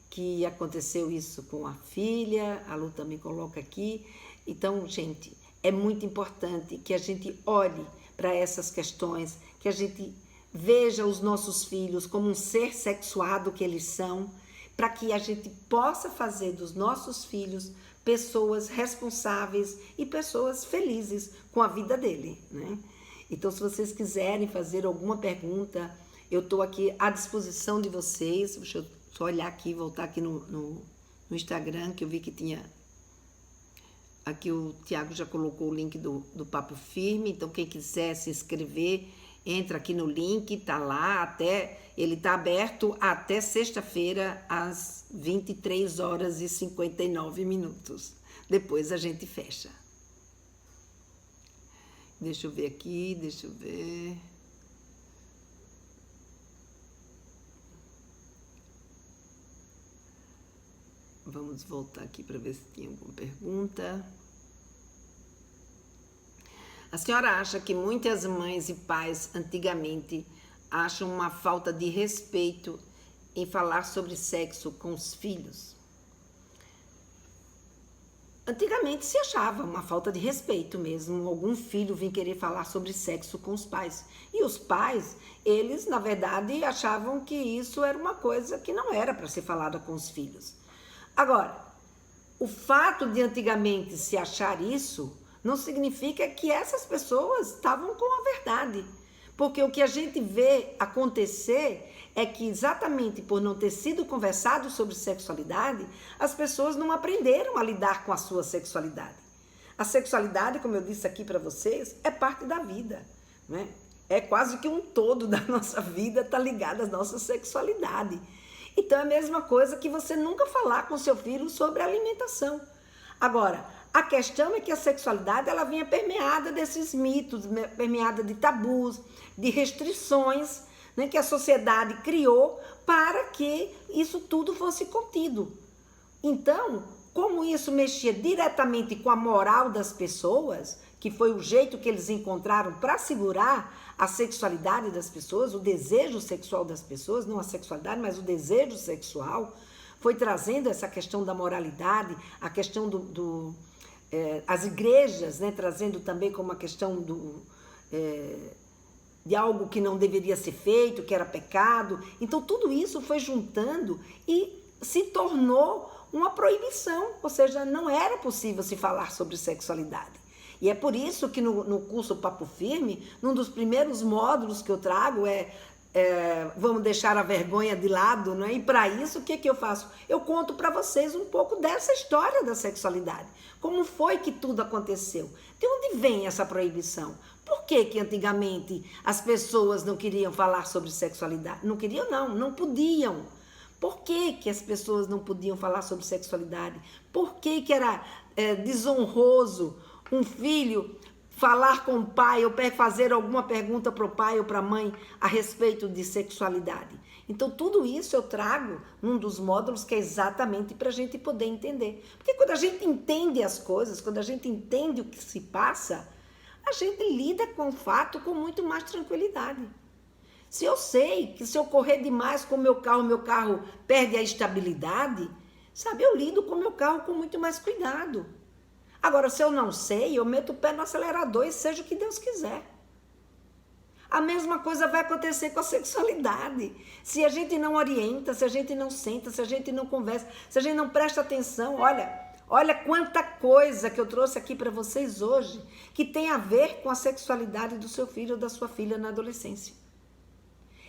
que aconteceu isso com a filha, a Lu também coloca aqui. Então, gente, é muito importante que a gente olhe para essas questões, que a gente veja os nossos filhos como um ser sexuado que eles são, para que a gente possa fazer dos nossos filhos pessoas responsáveis e pessoas felizes com a vida dele, né? Então, se vocês quiserem fazer alguma pergunta, eu estou aqui à disposição de vocês. Deixa eu só olhar aqui, voltar aqui no Instagram, que eu vi que tinha... Aqui o Tiago já colocou o link do Papo Firme. Então, quem quiser se inscrever, entra aqui no link, tá lá ele tá aberto até sexta-feira, às 23h59. Depois a gente fecha. Deixa eu ver aqui, deixa eu ver. Vamos voltar aqui para ver se tem alguma pergunta. A senhora acha que muitas mães e pais antigamente acham uma falta de respeito em falar sobre sexo com os filhos? Antigamente se achava uma falta de respeito mesmo, algum filho vir querer falar sobre sexo com os pais. E os pais, eles, na verdade, achavam que isso era uma coisa que não era para ser falada com os filhos. Agora, o fato de antigamente se achar isso não significa que essas pessoas estavam com a verdade. Porque o que a gente vê acontecer é que exatamente por não ter sido conversado sobre sexualidade, as pessoas não aprenderam a lidar com a sua sexualidade. A sexualidade, como eu disse aqui para vocês, é parte da vida, né? É quase que um todo da nossa vida está ligado à nossa sexualidade. Então é a mesma coisa que você nunca falar com seu filho sobre alimentação. Agora, a questão é que a sexualidade ela vinha permeada desses mitos, permeada de tabus, de restrições, né, que a sociedade criou para que isso tudo fosse contido. Então, como isso mexia diretamente com a moral das pessoas, que foi o jeito que eles encontraram para segurar a sexualidade das pessoas, o desejo sexual das pessoas, não a sexualidade, mas o desejo sexual, foi trazendo essa questão da moralidade, a questão as igrejas, né, trazendo também como a questão de algo que não deveria ser feito, que era pecado. Então tudo isso foi juntando e se tornou uma proibição, ou seja, não era possível se falar sobre sexualidade. E é por isso que no curso Papo Firme, num dos primeiros módulos que eu trago vamos deixar a vergonha de lado, não é? E para isso, o que eu faço? Eu conto para vocês um pouco dessa história da sexualidade. Como foi que tudo aconteceu? De onde vem essa proibição? Por que antigamente as pessoas não queriam falar sobre sexualidade? Não queriam, não podiam. Por que as pessoas não podiam falar sobre sexualidade? Por que era desonroso um filho falar com o pai ou fazer alguma pergunta para o pai ou para a mãe a respeito de sexualidade? Então, tudo isso eu trago num dos módulos que é exatamente para a gente poder entender. Porque quando a gente entende as coisas, quando a gente entende o que se passa, a gente lida com o fato com muito mais tranquilidade. Se eu sei que se eu correr demais com o meu carro perde a estabilidade, sabe, eu lido com o meu carro com muito mais cuidado. Agora, se eu não sei, eu meto o pé no acelerador e seja o que Deus quiser. A mesma coisa vai acontecer com a sexualidade. Se a gente não orienta, se a gente não senta, se a gente não conversa, se a gente não presta atenção, olha quanta coisa que eu trouxe aqui para vocês hoje que tem a ver com a sexualidade do seu filho ou da sua filha na adolescência.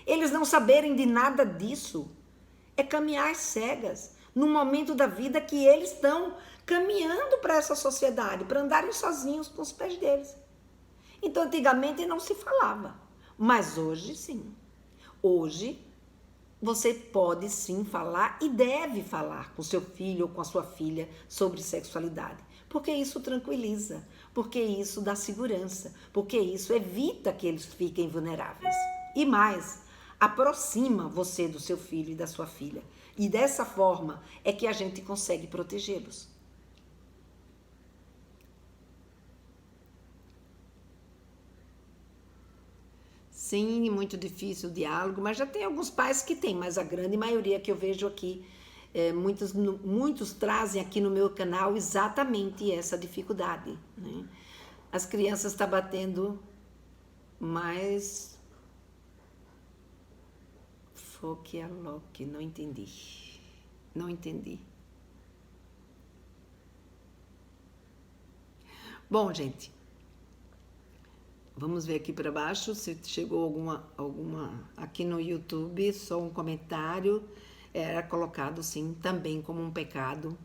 Eles não saberem de nada disso é caminhar às cegas, num momento da vida que eles estão caminhando para essa sociedade, para andarem sozinhos com os pés deles. Então, antigamente não se falava, mas hoje sim. Hoje você pode sim falar e deve falar com seu filho ou com a sua filha sobre sexualidade, porque isso tranquiliza, porque isso dá segurança, porque isso evita que eles fiquem vulneráveis. E mais, aproxima você do seu filho e da sua filha. E dessa forma é que a gente consegue protegê-los. sim, muito difícil o diálogo, mas já tem alguns pais que têm, mas a grande maioria que eu vejo aqui, muitos trazem aqui no meu canal exatamente essa dificuldade, né? As crianças estão batendo mais... Foque a Loki, não entendi. Não entendi. Bom, gente, vamos ver aqui para baixo se chegou alguma aqui no YouTube, só um comentário. Era colocado, sim, também como um pecado.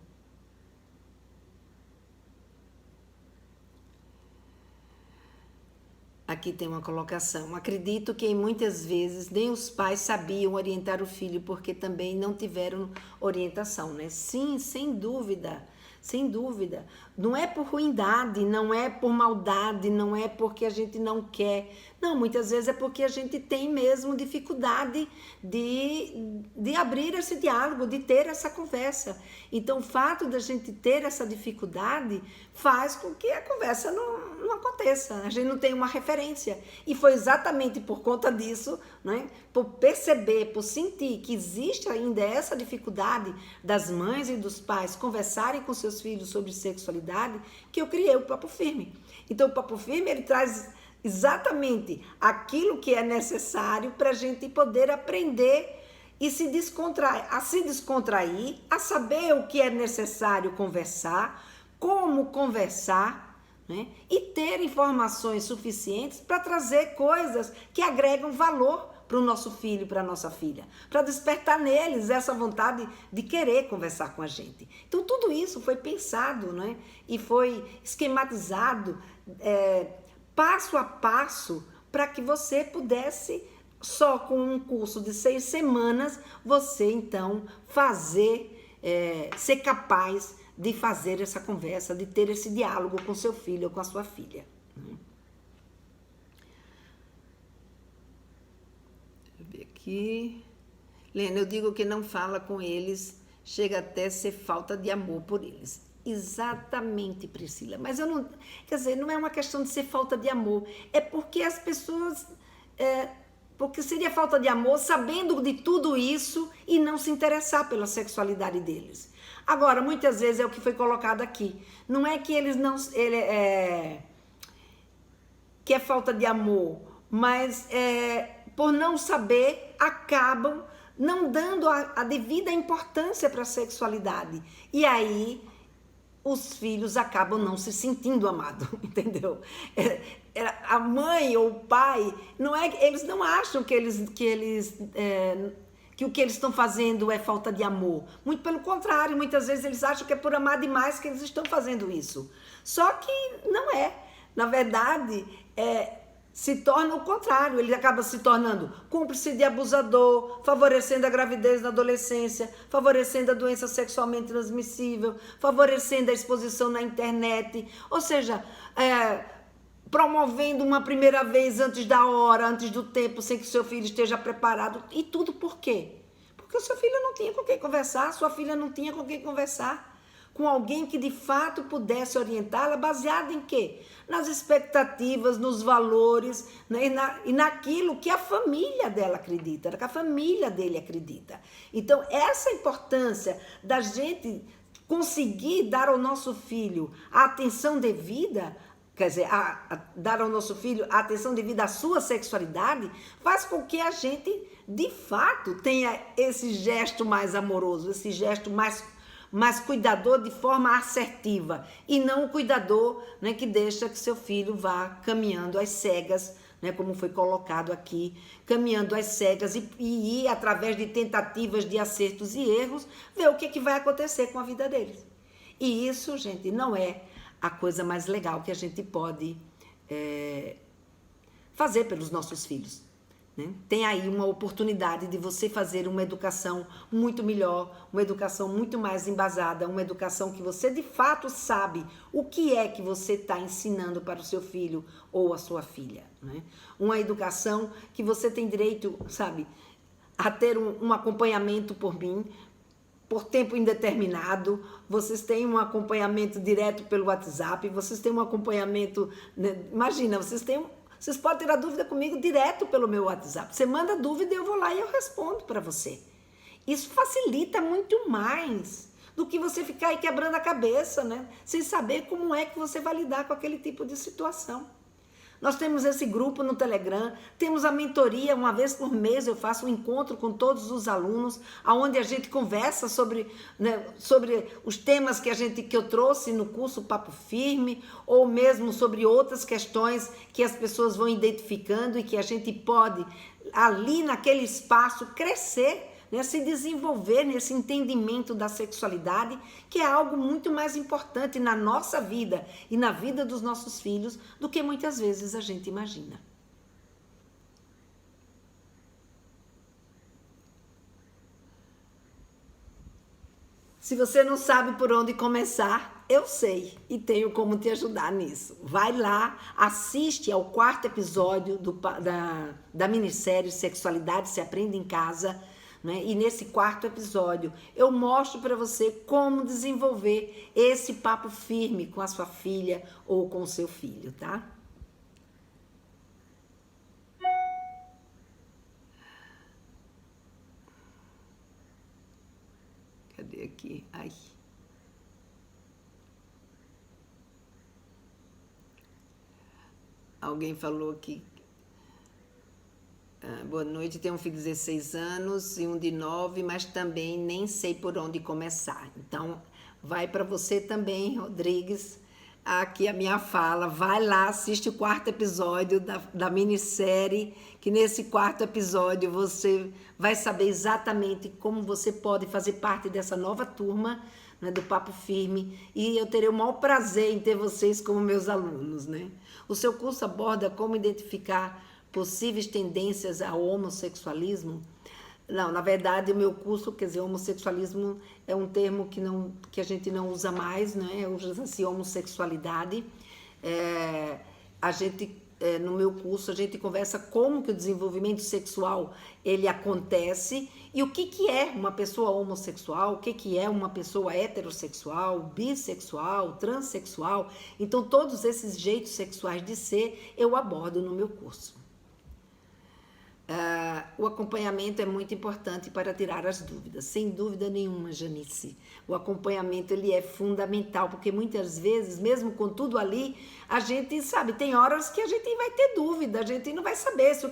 Aqui tem uma colocação. Acredito que muitas vezes nem os pais sabiam orientar o filho, porque também não tiveram orientação, né? Sim, sem dúvida. Sem dúvida. Não é por ruindade, não é por maldade, não é porque a gente não quer. Não, muitas vezes é porque a gente tem mesmo dificuldade de abrir esse diálogo, de ter essa conversa. Então, o fato da gente ter essa dificuldade faz com que a conversa não aconteça. A gente não tem uma referência. E foi exatamente por conta disso, né? Por perceber, por sentir que existe ainda essa dificuldade das mães e dos pais conversarem com seus filhos sobre sexualidade, que eu criei o Papo Firme. Então, o Papo Firme, ele traz exatamente aquilo que é necessário para a gente poder aprender e se descontrair, a saber o que é necessário conversar, como conversar, né? E ter informações suficientes para trazer coisas que agregam valor para o nosso filho e para a nossa filha, para despertar neles essa vontade de querer conversar com a gente. Então, tudo isso foi pensado, né? E foi esquematizado, passo a passo, para que você pudesse, só com um curso de 6 semanas, você então ser capaz de fazer essa conversa, de ter esse diálogo com seu filho ou com a sua filha. Deixa eu ver aqui. Lena, eu digo que não fala com eles, chega até a ser falta de amor por eles. Exatamente, Priscila. Mas eu não... Quer dizer, não é uma questão de ser falta de amor. É porque as pessoas... porque seria falta de amor sabendo de tudo isso e não se interessar pela sexualidade deles. Agora, muitas vezes é o que foi colocado aqui. Não é que eles não... que é falta de amor, mas por não saber, acabam não dando a devida importância para a sexualidade. E aí... os filhos acabam não se sentindo amados, entendeu? A mãe ou o pai, eles não acham que o que eles estão fazendo é falta de amor. Muito pelo contrário, muitas vezes eles acham que é por amar demais que eles estão fazendo isso. Só que não é. Na verdade, se torna o contrário, ele acaba se tornando cúmplice de abusador, favorecendo a gravidez na adolescência, favorecendo a doença sexualmente transmissível, favorecendo a exposição na internet, ou seja, promovendo uma primeira vez antes da hora, antes do tempo, sem que o seu filho esteja preparado. E tudo por quê? Porque o seu filho não tinha com quem conversar, sua filha não tinha com quem conversar. Com alguém que de fato pudesse orientá-la, baseado em quê? Nas expectativas, nos valores, né? E naquilo que a família dela acredita, que a família dele acredita. Então, essa importância da gente conseguir dar ao nosso filho a atenção devida, quer dizer, dar ao nosso filho a atenção devida à sua sexualidade, faz com que a gente, de fato, tenha esse gesto mais amoroso, esse gesto mais cuidador de forma assertiva, e não o cuidador, né, que deixa que seu filho vá caminhando às cegas, né, como foi colocado aqui, caminhando às cegas e ir através de tentativas de acertos e erros, ver o que vai acontecer com a vida deles. E isso, gente, não é a coisa mais legal que a gente pode fazer pelos nossos filhos. Né? Tem aí uma oportunidade de você fazer uma educação muito melhor, uma educação muito mais embasada, uma educação que você de fato sabe o que é que você está ensinando para o seu filho ou a sua filha. Né? Uma educação que você tem direito, sabe, a ter um acompanhamento por mim, por tempo indeterminado, vocês têm um acompanhamento direto pelo WhatsApp, vocês têm um acompanhamento, né? Imagina, vocês têm Vocês podem tirar dúvida comigo direto pelo meu WhatsApp. Você manda dúvida e eu vou lá e eu respondo para você. Isso facilita muito mais do que você ficar aí quebrando a cabeça, né? Sem saber como é que você vai lidar com aquele tipo de situação. Nós temos esse grupo no Telegram, temos a mentoria, uma vez por mês eu faço um encontro com todos os alunos, onde a gente conversa sobre, né, sobre os temas que eu trouxe no curso Papo Firme, ou mesmo sobre outras questões que as pessoas vão identificando e que a gente pode, ali naquele espaço, crescer, né, se desenvolver nesse entendimento da sexualidade, que é algo muito mais importante na nossa vida e na vida dos nossos filhos do que muitas vezes a gente imagina. Se você não sabe por onde começar, eu sei e tenho como te ajudar nisso. Vai lá, assiste ao 4º episódio da minissérie Sexualidade se Aprende em Casa, né? E nesse 4º episódio eu mostro para você como desenvolver esse papo firme com a sua filha ou com o seu filho, tá? Cadê aqui? Ai. Alguém falou aqui. Boa noite, tenho um filho de 16 anos e um de 9, mas também nem sei por onde começar. Então, vai para você também, Rodrigues, aqui a minha fala. Vai lá, assiste o 4º episódio da minissérie, que nesse 4º episódio você vai saber exatamente como você pode fazer parte dessa nova turma, né, do Papo Firme, e eu terei o maior prazer em ter vocês como meus alunos, né? O seu curso aborda como identificar possíveis tendências ao homossexualismo. Não, na verdade, o meu curso, quer dizer, homossexualismo é um termo que a gente não usa mais, né? Usa-se homossexualidade. No meu curso, a gente conversa como que o desenvolvimento sexual ele acontece e o que é uma pessoa homossexual, o que é uma pessoa heterossexual, bissexual, transexual. Então, todos esses jeitos sexuais de ser eu abordo no meu curso. O acompanhamento é muito importante para tirar as dúvidas, sem dúvida nenhuma, Janice. O acompanhamento ele é fundamental, porque muitas vezes, mesmo com tudo ali, a gente sabe, tem horas que a gente vai ter dúvida, a gente não vai saber se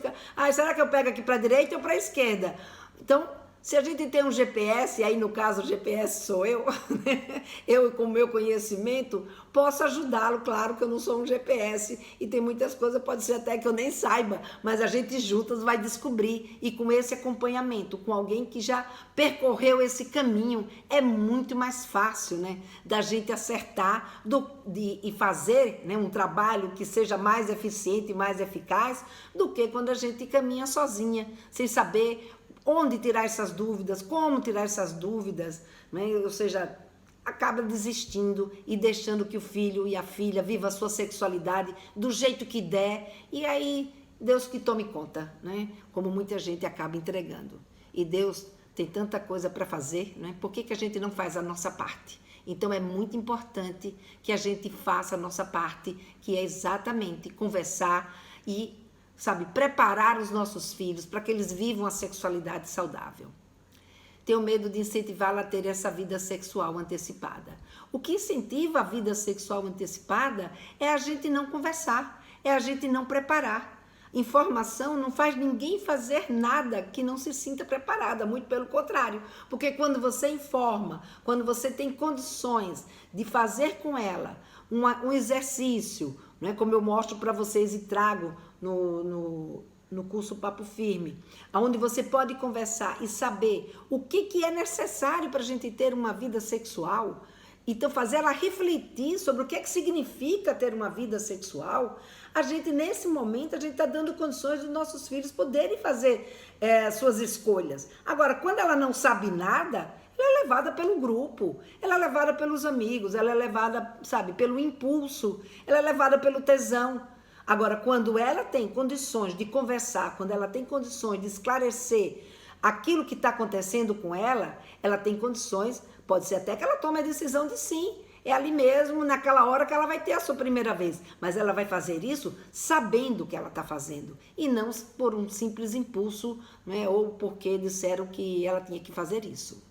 será que eu pego aqui para a direita ou para a esquerda? Então, se a gente tem um GPS, aí no caso o GPS sou eu, né? Eu com o meu conhecimento posso ajudá-lo, claro que eu não sou um GPS e tem muitas coisas, pode ser até que eu nem saiba, mas a gente juntas vai descobrir e com esse acompanhamento, com alguém que já percorreu esse caminho, é muito mais fácil, né, da gente acertar e fazer, né, um trabalho que seja mais eficiente e mais eficaz do que quando a gente caminha sozinha, sem saber onde tirar essas dúvidas, como tirar essas dúvidas, né? Ou seja, acaba desistindo e deixando que o filho e a filha vivam a sua sexualidade do jeito que der, e aí Deus que tome conta, né? Como muita gente acaba entregando. E Deus tem tanta coisa para fazer, né? Por que a gente não faz a nossa parte? Então é muito importante que a gente faça a nossa parte, que é exatamente conversar e preparar os nossos filhos para que eles vivam a sexualidade saudável. Tenho medo de incentivá-la a ter essa vida sexual antecipada. O que incentiva a vida sexual antecipada é a gente não conversar, é a gente não preparar. Informação não faz ninguém fazer nada que não se sinta preparada, muito pelo contrário. Porque quando você informa, quando você tem condições de fazer com ela um exercício, né, como eu mostro para vocês e trago no curso Papo Firme, onde você pode conversar e saber o que é necessário para a gente ter uma vida sexual, então fazer ela refletir sobre o que significa ter uma vida sexual, a gente nesse momento, a gente está dando condições dos nossos filhos poderem fazer suas escolhas. Agora, quando ela não sabe nada, ela é levada pelo grupo, ela é levada pelos amigos, ela é levada, pelo impulso, ela é levada pelo tesão. Agora, quando ela tem condições de conversar, quando ela tem condições de esclarecer aquilo que está acontecendo com ela, ela tem condições, pode ser até que ela tome a decisão de sim, É ali mesmo, naquela hora que ela vai ter a sua primeira vez. Mas ela vai fazer isso sabendo o que ela está fazendo. E não por um simples impulso, né? Ou porque disseram que ela tinha que fazer isso.